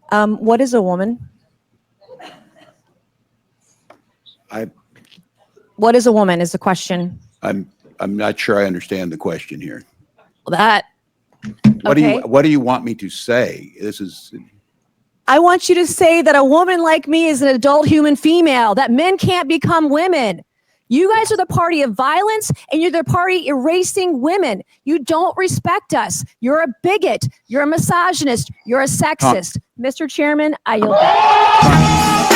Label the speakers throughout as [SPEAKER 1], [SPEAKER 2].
[SPEAKER 1] What is a woman? What is a woman is the question.
[SPEAKER 2] I'm not sure I understand the question here.
[SPEAKER 1] Well, that.
[SPEAKER 2] What do you want me to say? This is.
[SPEAKER 1] I want you to say that a woman like me is an adult human female, that men can't become women. You guys are the party of violence, and you're the party erasing women. You don't respect us. You're a bigot. You're a misogynist. You're a sexist. Mr. Chairman, I yield back.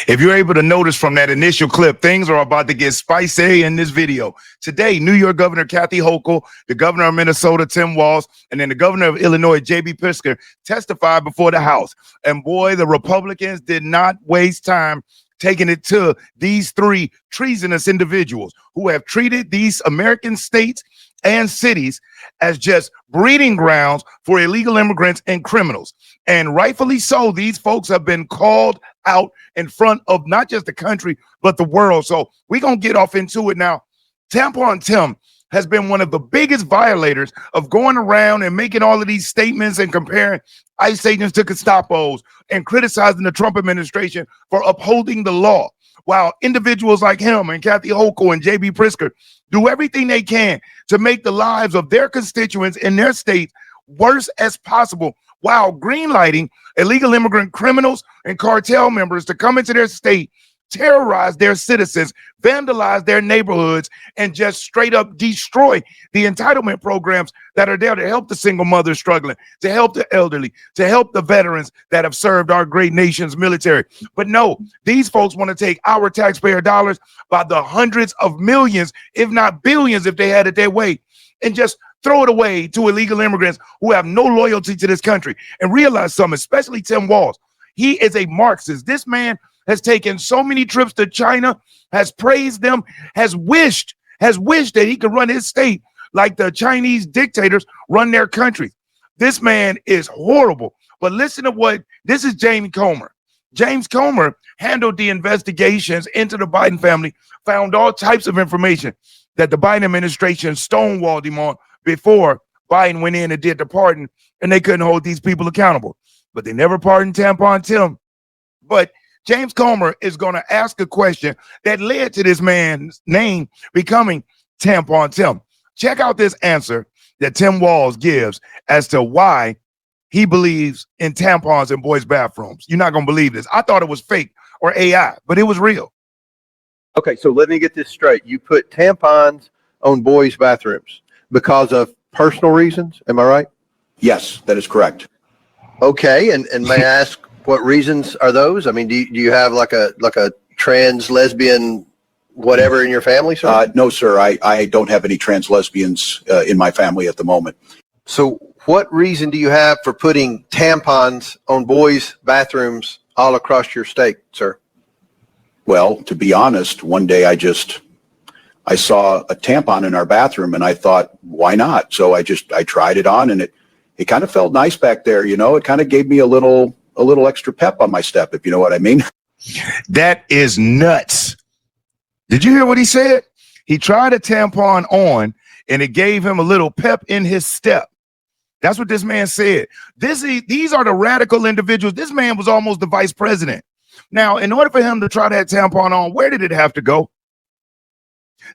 [SPEAKER 3] If you're able to notice from that initial clip, things are about to get spicy in this video. Today, New York Governor Kathy Hochul, the governor of Minnesota, Tim Walz, and then the governor of Illinois, J.B. Pritzker, testified before the House. And boy, the Republicans did not waste time taking it to these three treasonous individuals who have treated these American states and cities as just breeding grounds for illegal immigrants and criminals. And rightfully so, these folks have been called out in front of not just the country, but the world. So we're going to get off into it now. Tampon Tim has been one of the biggest violators of going around and making all of these statements and comparing ICE agents to Gestapos and criticizing the Trump administration for upholding the law, while individuals like him and Kathy Hochul and J.B. Pritzker do everything they can to make the lives of their constituents in their state worse as possible, while greenlighting illegal immigrant criminals and cartel members to come into their state, terrorize their citizens, vandalize their neighborhoods, and just straight up destroy the entitlement programs that are there to help the single mother struggling, to help the elderly, to help the veterans that have served our great nation's military. But no, these folks want to take our taxpayer dollars by the hundreds of millions, if not billions, if they had it their way, and just throw it away to illegal immigrants who have no loyalty to this country. And realize something, especially Tim Walz. He is a Marxist. This man has taken so many trips to China, has praised them, has wished that he could run his state like the Chinese dictators run their country. This man is horrible. But listen to what, this is James Comer. James Comer handled the investigations into the Biden family, found all types of information that the Biden administration stonewalled him on before Biden went in and did the pardon, and they couldn't hold these people accountable. But they never pardoned Tampon Tim. But James Comer is going to ask a question that led to this man's name becoming Tampon Tim. Check out this answer that Tim Walz gives as to why he believes in tampons in boys' bathrooms. You're not going to believe this. I thought it was fake or AI, but it was real.
[SPEAKER 4] Okay, so let me get this straight. You put tampons on boys' bathrooms because of personal reasons, am I right?
[SPEAKER 2] Yes, that is correct.
[SPEAKER 4] Okay, and may I ask what reasons are those? I mean, do you have like a trans lesbian whatever in your family, sir?
[SPEAKER 2] No, sir. I don't have any trans lesbians in my family at the moment.
[SPEAKER 4] So what reason do you have for putting tampons on boys' bathrooms all across your state, sir?
[SPEAKER 2] Well, to be honest, one day I saw a tampon in our bathroom and I thought, why not? So I tried it on, and it kind of felt nice back there. You know, it kind of gave me a little extra pep on my step, if you know what I mean.
[SPEAKER 3] That is nuts. Did you hear what he said? He tried a tampon on and it gave him a little pep in his step. That's what this man said. These are the radical individuals. This man was almost the vice president. Now, in order for him to try that tampon on, where did it have to go?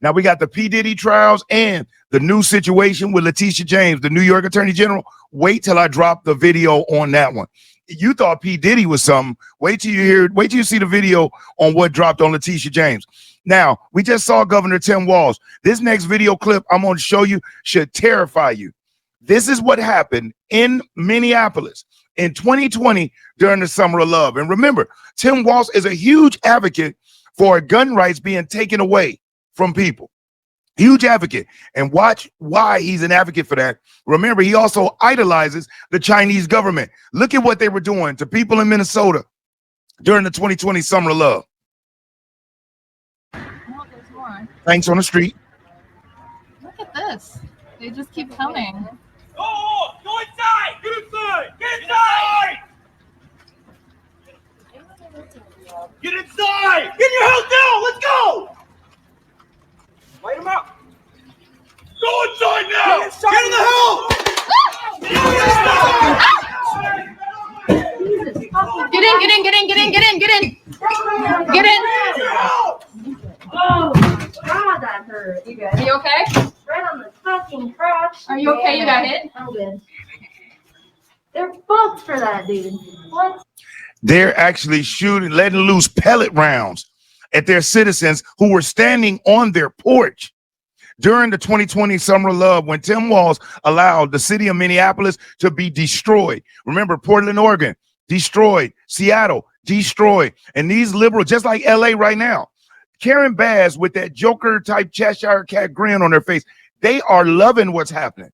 [SPEAKER 3] Now, we got the P. Diddy trials and the new situation with Letitia James, the New York Attorney General. Wait till I drop the video on that one. You thought P. Diddy was something. Wait till you see the video on what dropped on Letitia James. Now, we just saw Governor Tim Walz. This next video clip I'm going to show you should terrify you. This is what happened in Minneapolis in 2020 during the Summer of Love. And remember, Tim Walz is a huge advocate for gun rights being taken away from people. Huge advocate. And watch why he's an advocate for that. Remember, he also idolizes the Chinese government. Look at what they were doing to people in Minnesota during the 2020 Summer of Love.
[SPEAKER 5] Oh, there's more.
[SPEAKER 3] Tanks on the street.
[SPEAKER 5] Look at this. They just keep coming.
[SPEAKER 6] Go inside! Get inside! Get inside! Get inside! Get in your house now! Let's go! Light him up! Go inside now! Get in the house! Get in the house!
[SPEAKER 5] Oh, God, that hurt. You good? Are you okay? Right on the fucking crotch. Are you okay? You got hit? I'm good. They're fucked for that, dude. What?
[SPEAKER 3] They're actually letting loose pellet rounds at their citizens who were standing on their porch during the 2020 Summer of Love when Tim Walz allowed the city of Minneapolis to be destroyed. Remember, Portland, Oregon, destroyed. Seattle, destroyed. And these liberals, just like LA right now, Karen Bass with that Joker type Cheshire Cat grin on their face, they are loving what's happening.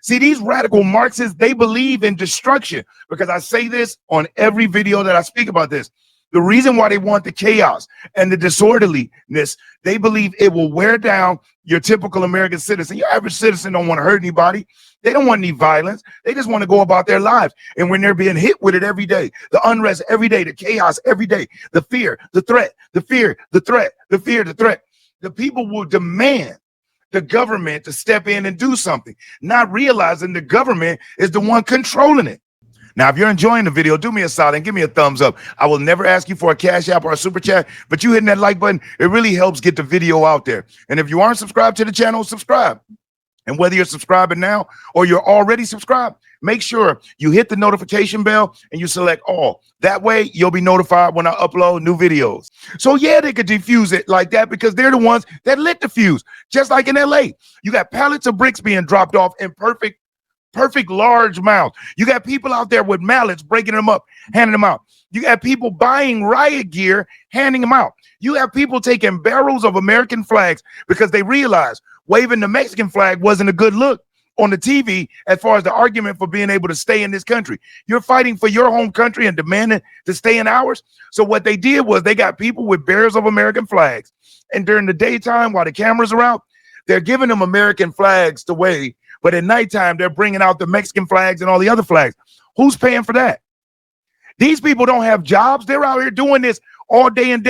[SPEAKER 3] See, these radical Marxists, they believe in destruction, because I say this on every video that I speak about this. The reason why they want the chaos and the disorderliness, they believe it will wear down your typical American citizen. Your average citizen don't want to hurt anybody. They don't want any violence. They just want to go about their lives. And when they're being hit with it every day, the unrest every day, the chaos every day, the fear, the threat, the fear, the threat, the fear, the threat, the people will demand the government to step in and do something, not realizing the government is the one controlling it. Now, if you're enjoying the video, do me a solid and give me a thumbs up. I will never ask you for a cash app or a super chat, but you hitting that like button, it really helps get the video out there. And if you aren't subscribed to the channel, subscribe. And whether you're subscribing now or you're already subscribed, make sure you hit the notification bell and you select all. That way, you'll be notified when I upload new videos. So yeah, they could defuse it like that because they're the ones that lit the fuse. Just like in LA, you got pallets of bricks being dropped off in perfect large amounts. You got people out there with mallets breaking them up, handing them out. You got people buying riot gear, handing them out. You have people taking barrels of American flags because they realize waving the Mexican flag wasn't a good look on the TV as far as the argument for being able to stay in this country. You're fighting for your home country and demanding to stay in ours. So what they did was they got people with barrels of American flags. And during the daytime, while the cameras are out, they're giving them American flags to wave. But at nighttime, they're bringing out the Mexican flags and all the other flags. Who's paying for that? These people don't have jobs. They're out here doing this all day and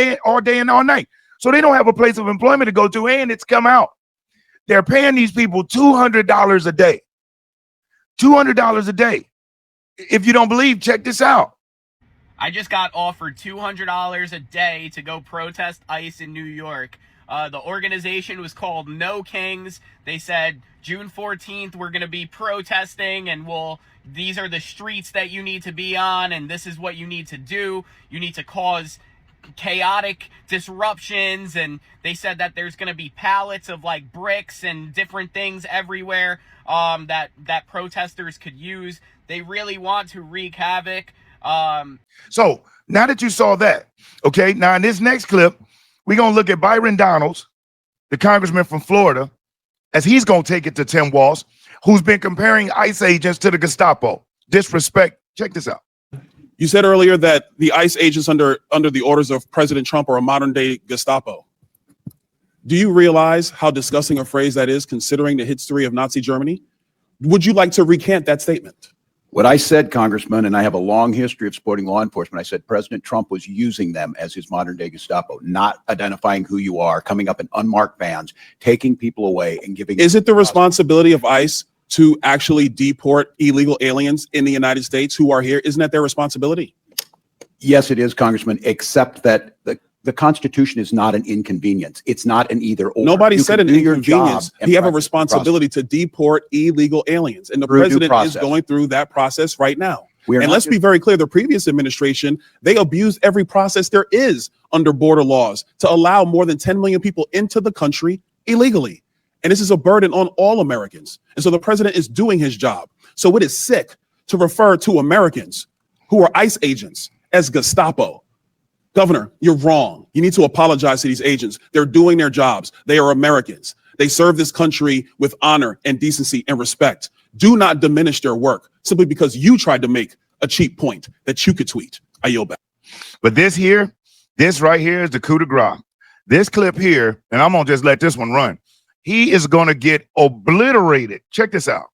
[SPEAKER 3] all night. So they don't have a place of employment to go to, and it's come out. They're paying these people $200 a day. $200 a day. If you don't believe, check this out.
[SPEAKER 7] I just got offered $200 a day to go protest ICE in New York. The organization was called No Kings. They said June 14th, we're going to be protesting, and these are the streets that you need to be on, and this is what you need to do. You need to cause chaotic disruptions, and they said that there's going to be pallets of like bricks and different things everywhere that protesters could use. They really want to wreak havoc.
[SPEAKER 3] So now that you saw that, okay, now in this next clip, we're going to look at Byron Donalds, the congressman from Florida, as he's going to take it to Tim Walz, who's been comparing ICE agents to the Gestapo. Disrespect. Check this out.
[SPEAKER 8] You said earlier that the ICE agents under the orders of President Trump are a modern day Gestapo. Do you realize how disgusting a phrase that is, considering the history of Nazi Germany? Would you like to recant that statement?
[SPEAKER 2] What I said, Congressman, and I have a long history of supporting law enforcement, I said President Trump was using them as his modern day Gestapo, not identifying who you are, coming up in unmarked vans, taking people away and giving.
[SPEAKER 8] Is it the responsibility of ICE to actually deport illegal aliens in the United States who are here? Isn't that their responsibility?
[SPEAKER 2] Yes, it is, Congressman, except that the Constitution is not an inconvenience. It's not an either or.
[SPEAKER 8] Nobody said an inconvenience. You have a responsibility to deport illegal aliens, and the president is going through that process right now. And let's be very clear, the previous administration, they abused every process there is under border laws to allow more than 10 million people into the country illegally. And this is a burden on all Americans. And so the president is doing his job. So it is sick to refer to Americans who are ICE agents as Gestapo. Governor, you're wrong. You need to apologize to these agents. They're doing their jobs. They are Americans. They serve this country with honor and decency and respect. Do not diminish their work simply because you tried to make a cheap point that you could tweet. I yield back.
[SPEAKER 3] But this right here is the coup de grace. This clip here, and I'm going to just let this one run. He is going to get obliterated. Check this out.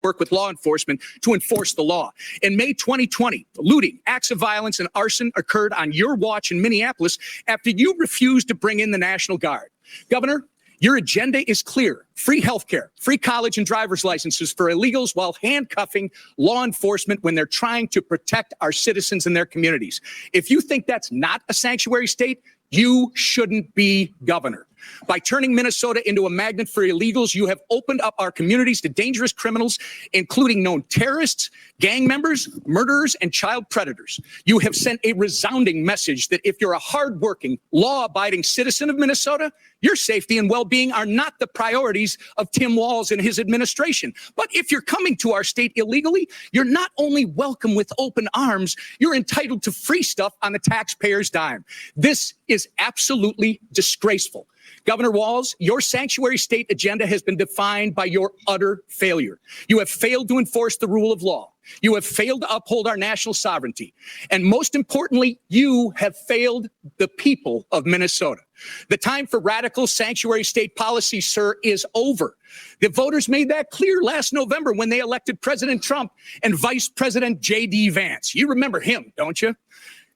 [SPEAKER 9] Work with law enforcement to enforce the law. In May 2020, looting, acts of violence, and arson occurred on your watch in Minneapolis after you refused to bring in the National Guard. Governor, Your agenda is clear. Free healthcare, free college and driver's licenses for illegals while handcuffing law enforcement when they're trying to protect our citizens and their communities. If you think that's not a sanctuary state, you shouldn't be governor. By turning Minnesota into a magnet for illegals, you have opened up our communities to dangerous criminals, including known terrorists, gang members, murderers, and child predators. You have sent a resounding message that if you're a hardworking, law-abiding citizen of Minnesota, your safety and well-being are not the priorities of Tim Walz and his administration. But if you're coming to our state illegally, you're not only welcome with open arms, you're entitled to free stuff on the taxpayer's dime. This is absolutely disgraceful. Governor Walz, your sanctuary state agenda has been defined by your utter failure. You have failed to enforce the rule of law. You have failed to uphold our national sovereignty. And most importantly, you have failed the people of Minnesota. The time for radical sanctuary state policy, sir, is over. The voters made that clear last November when they elected President Trump and Vice President J.D. Vance. You remember him, don't you?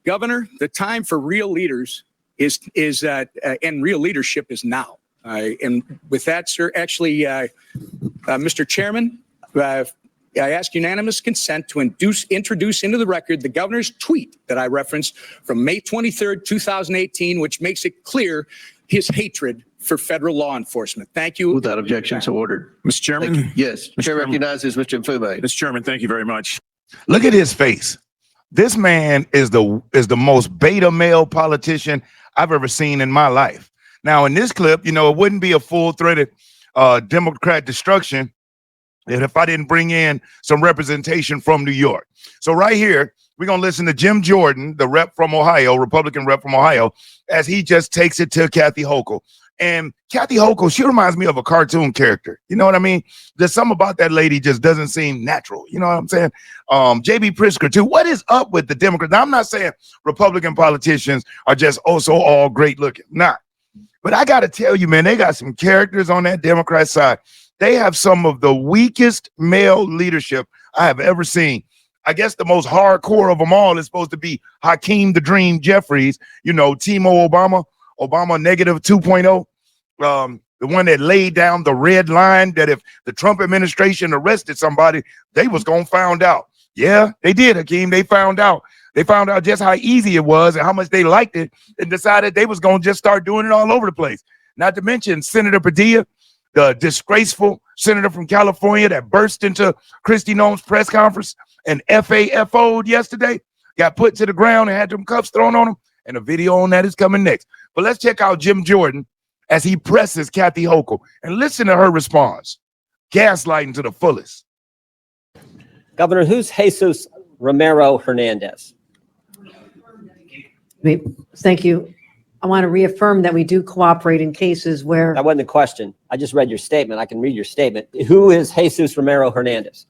[SPEAKER 9] Governor, the time for real leaders and real leadership is now. And with that, sir, actually, Mr. Chairman, I ask unanimous consent to introduce into the record the governor's tweet that I referenced from May 23rd, 2018, which makes it clear his hatred for federal law enforcement. Thank you.
[SPEAKER 4] Without objection, so ordered.
[SPEAKER 10] Mr. Chairman?
[SPEAKER 4] Yes. Chair recognizes Mr. Mfume.
[SPEAKER 10] Mr. Chairman, thank you very much.
[SPEAKER 3] Look at his face. This man is the most beta male politician I've ever seen in my life. Now, in this clip, you know, it wouldn't be a full-threaded Democrat destruction if I didn't bring in some representation from New York. So right here, we're going to listen to Jim Jordan, the rep from Ohio, Republican rep from Ohio, as he just takes it to Kathy Hochul. And Kathy Hochul, she reminds me of a cartoon character. You know what I mean? There's something about that lady just doesn't seem natural. You know what I'm saying? J.B. Pritzker, too. What is up with the Democrats? Now, I'm not saying Republican politicians are just so all great looking. Nah. But I got to tell you, man, they got some characters on that Democrat side. They have some of the weakest male leadership I have ever seen. I guess the most hardcore of them all is supposed to be Hakeem the Dream Jeffries, you know, Timo Obama negative 2.0, the one that laid down the red line that if the Trump administration arrested somebody, they was going to find out. Yeah, they did, Hakeem. They found out. They found out just how easy it was and how much they liked it and decided they was going to just start doing it all over the place. Not to mention Senator Padilla, the disgraceful senator from California that burst into Kristi Noem's press conference and FAFO'd yesterday, got put to the ground and had them cuffs thrown on him. And a video on that is coming next. But let's check out Jim Jordan as he presses Kathy Hochul and listen to her response. Gaslighting to the fullest.
[SPEAKER 11] Governor, who's Jesus Romero Hernandez?
[SPEAKER 12] Thank you. I want to reaffirm that we do cooperate in cases where...
[SPEAKER 11] That wasn't the question. I just read your statement. I can read your statement. Who is Jesus Romero Hernandez?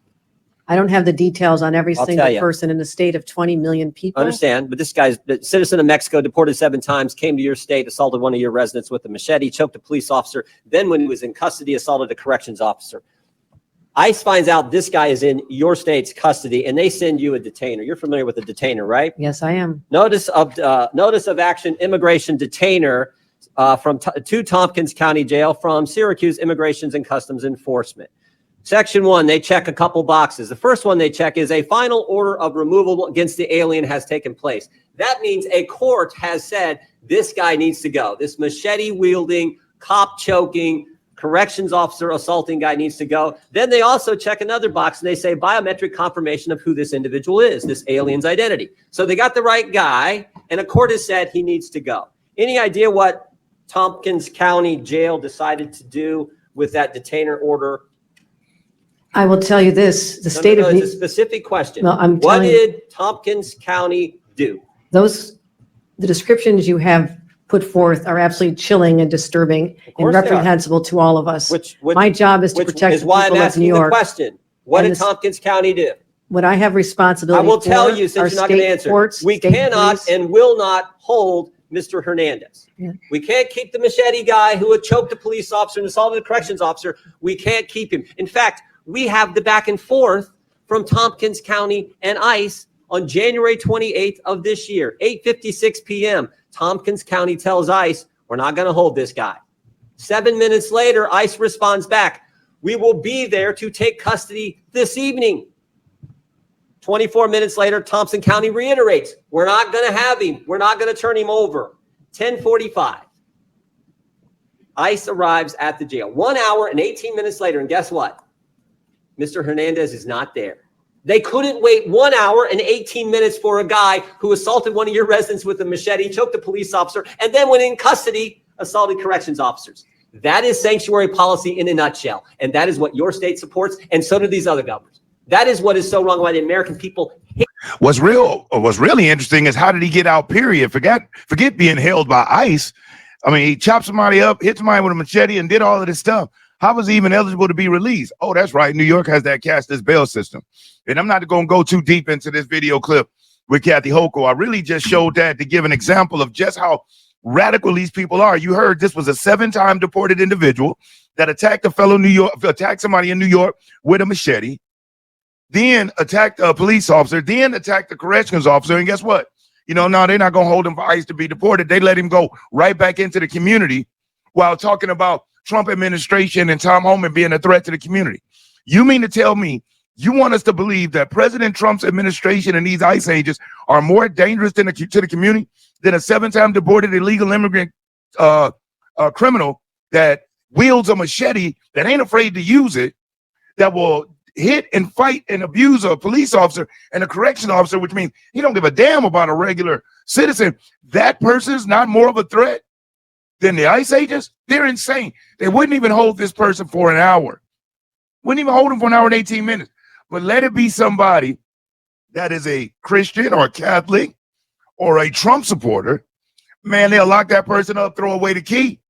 [SPEAKER 12] I don't have the details on every single person in the state of 20 million people.
[SPEAKER 11] I understand, but this guy's a citizen of Mexico, deported 7 times, came to your state, assaulted one of your residents with a machete, choked a police officer. Then when he was in custody, assaulted a corrections officer. ICE finds out this guy is in your state's custody and they send you a detainer. You're familiar with a detainer, right?
[SPEAKER 12] Yes, I am.
[SPEAKER 11] Notice of action immigration detainer to Tompkins County Jail from Syracuse Immigrations and Customs Enforcement. Section 1, they check a couple boxes. The first one they check is a final order of removal against the alien has taken place. That means a court has said this guy needs to go. This machete wielding, cop choking, corrections officer assaulting guy needs to go. Then they also check another box and they say biometric confirmation of who this individual is, this alien's identity. So they got the right guy and a court has said he needs to go. Any idea what Tompkins County Jail decided to do with that detainer order?
[SPEAKER 12] I will tell you this, the state of...
[SPEAKER 11] It's a specific question.
[SPEAKER 12] No,
[SPEAKER 11] what did Tompkins County do?
[SPEAKER 12] The descriptions you have put forth are absolutely chilling and disturbing and reprehensible to all of us. My job is to protect the people of New York.
[SPEAKER 11] The question. What did Tompkins County do?
[SPEAKER 12] What I have responsibility
[SPEAKER 11] I will tell you, since you're not going to answer. We cannot and will not hold Mr. Hernandez. Yeah. We can't keep the machete guy who had choked a police officer and assaulted a corrections officer. We can't keep him. In fact, we have the back and forth from Tompkins County and ICE on January 28th of this year, 8:56 p.m. Tompkins County tells ICE, we're not going to hold this guy. 7 minutes later, ICE responds back, "We will be there to take custody this evening." 24 minutes later, Thompson County reiterates, "We're not going to have him. We're not going to turn him over." 10:45. ICE arrives at the jail. 1 hour and 18 minutes later, and guess what? Mr. Hernandez is not there. They couldn't wait 1 hour and 18 minutes for a guy who assaulted one of your residents with a machete, choked a police officer, and then when in custody, assaulted corrections officers. That is sanctuary policy in a nutshell. And that is what your state supports, and so do these other governors. That is what is so wrong, why the American people hate.
[SPEAKER 3] What's really interesting is how did he get out, period? Forget being held by ICE. I mean, he chopped somebody up, hit somebody with a machete, and did all of this stuff. How was he even eligible to be released? Oh, that's right. New York has that cashless bail system. And I'm not going to go too deep into this video clip with Kathy Hochul. I really just showed that to give an example of just how radical these people are. You heard this was a 7-time deported individual that attacked somebody in New York with a machete, then attacked a police officer, then attacked the corrections officer. And guess what? You know, no, they're not going to hold him for ICE to be deported. They let him go right back into the community while talking about Trump administration and Tom Homan being a threat to the community. You mean to tell me you want us to believe that President Trump's administration and these ICE agents are more dangerous to the community than a 7-time deported illegal immigrant criminal that wields a machete, that ain't afraid to use it, that will hit and fight and abuse a police officer and a correction officer, which means he don't give a damn about a regular citizen? That person's not more of a threat than the ICE agents? They're insane. They wouldn't even hold this person for an hour. Wouldn't even hold him for an hour and 18 minutes. But let it be somebody that is a Christian or a Catholic or a Trump supporter. Man, they'll lock that person up, throw away the key,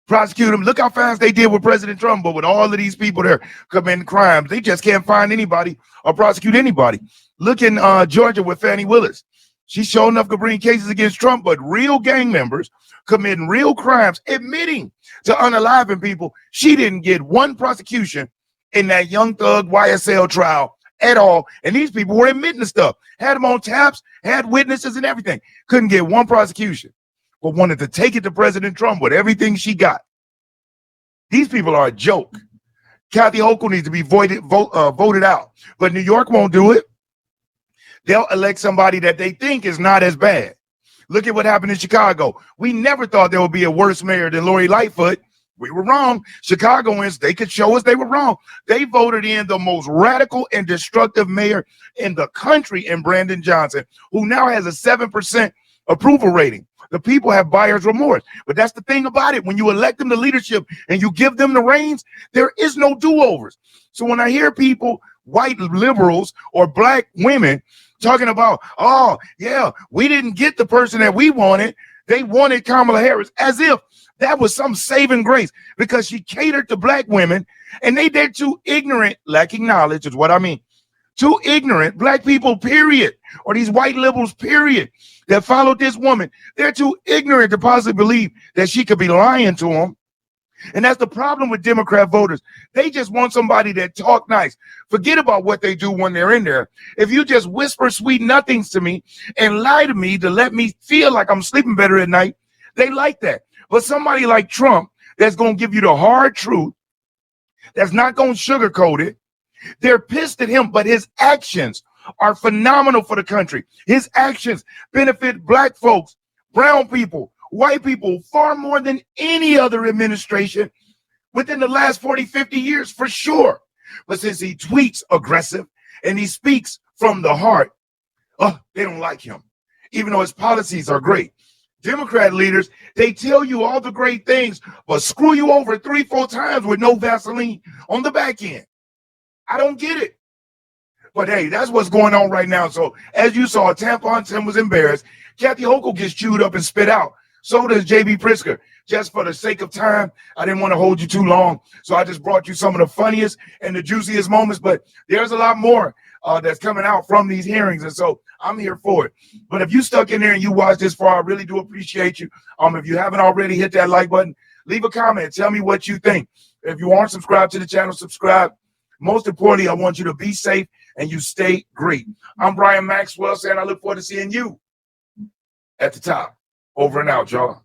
[SPEAKER 3] prosecute them. Look how fast they did with President Trump, but with all of these people there committing crimes, they just can't find anybody or prosecute anybody. Look in Georgia with Fannie Willis. She sure enough could bring cases against Trump, but real gang members committing real crimes, admitting to unaliving people. She didn't get one prosecution in that Young Thug YSL trial at all. And these people were admitting to stuff, had them on taps, had witnesses and everything. Couldn't get one prosecution, but wanted to take it to President Trump with everything she got. These people are a joke. Kathy Hochul needs to be voted out, but New York won't do it. They'll elect somebody that they think is not as bad. Look at what happened in Chicago. We never thought there would be a worse mayor than Lori Lightfoot. We were wrong. Chicagoans, they could show us they were wrong. They voted in the most radical and destructive mayor in the country in Brandon Johnson, who now has a 7% approval rating. The people have buyer's remorse. But that's the thing about it. When you elect them to leadership and you give them the reins, there is no do-overs. So when I hear people, white liberals or black women, talking about, oh, yeah, we didn't get the person that we wanted. They wanted Kamala Harris, as if that was some saving grace because she catered to black women and they're too ignorant, lacking knowledge is what I mean. Too ignorant, black people, period, or these white liberals, period, that followed this woman. They're too ignorant to possibly believe that she could be lying to them. And that's the problem with Democrat voters. They just want somebody that talk nice. Forget about what they do when they're in there. If you just whisper sweet nothings to me and lie to me to let me feel like I'm sleeping better at night, they like that. But somebody like Trump that's going to give you the hard truth, that's not going to sugarcoat it, they're pissed at him, but his actions are phenomenal for the country. His actions benefit black folks, brown people, white people far more than any other administration within the last 40, 50 years, for sure. But since he tweets aggressive and he speaks from the heart, they don't like him, even though his policies are great. Democrat leaders, they tell you all the great things, but screw you over 3-4 times with no Vaseline on the back end. I don't get it. But hey, that's what's going on right now. So as you saw, Tampon Tim was embarrassed. Kathy Hochul gets chewed up and spit out. So does J.B. Pritzker. Just for the sake of time, I didn't want to hold you too long. So I just brought you some of the funniest and the juiciest moments. But there's a lot more that's coming out from these hearings. And so I'm here for it. But if you stuck in there and you watched this far, I really do appreciate you. If you haven't already, hit that like button. Leave a comment. Tell me what you think. If you aren't subscribed to the channel, subscribe. Most importantly, I want you to be safe and you stay great. I'm Brian Maxwell saying I look forward to seeing you at the top. Over and out, y'all.